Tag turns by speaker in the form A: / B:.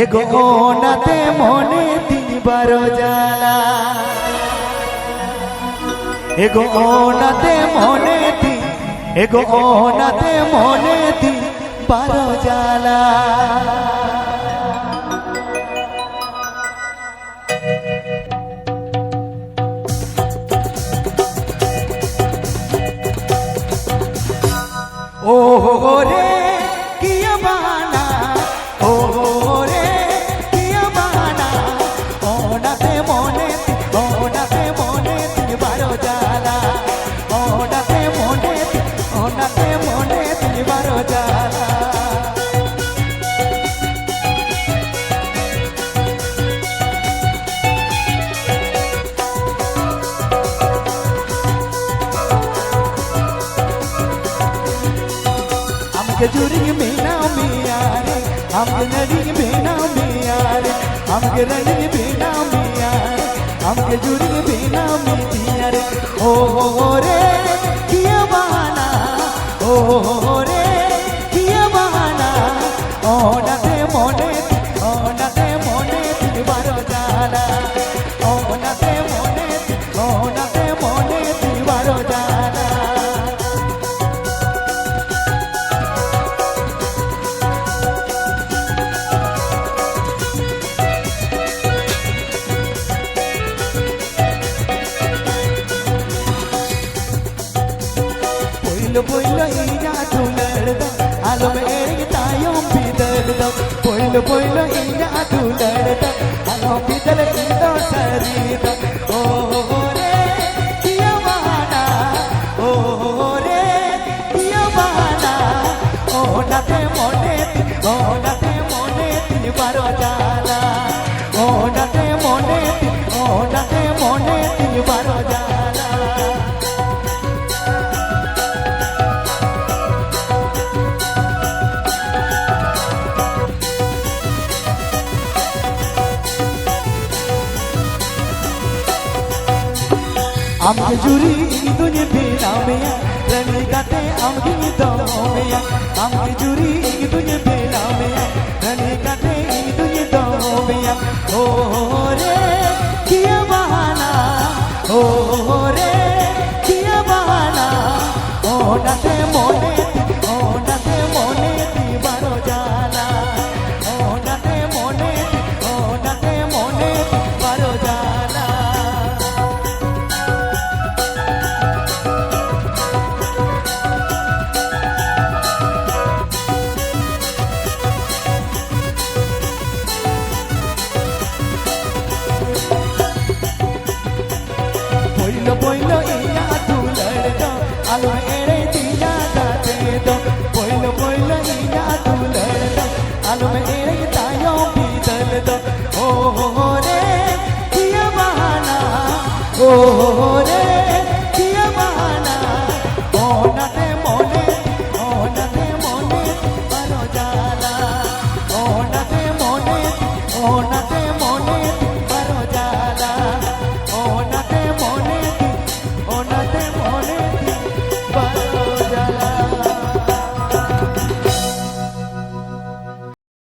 A: এগো নাতে মনে দিবার জ্বালা এগো নাতে মনে দি এগো নাতে মনে দিবার জ্বালা ও রে কিয়া বানা ও রে কিয়া বানা ওনাতে মনে দিবার জ্বালা ওনাতে মনে দিবার জ্বালা हमके जुरी बिना मिया रे हमके नदी बिना मिया रे हमके रंगी बिना मिया रे हमके जुरी बिना मिया रे ओ रे किया बहाना ओ रे किया बहाना ओ नते मोने दिवार जाला ओ नते मोने दिवार जाला Poilo iya dularda alo mere tayom bidalda poilo iya dularda alo bidal indo sarida o re kiya bahana o re kiya bahana o nate mone dibar jala o nate mone dibar jala हमके जुरी दुनिया बिना मिया runny गाते हमके तो मिया हमके जुरी दुनिया बिना मिया रनी गाते दुनिया तो मिया ओ रे किया बहाना ओ रे किया बहाना ओ नते मोने दिबार जाला ओ नते मोने दिबार जाला poilo iya dularda alo ere diya date do poilo iya dularda alo ere tayo bidal do o re kiya bahana o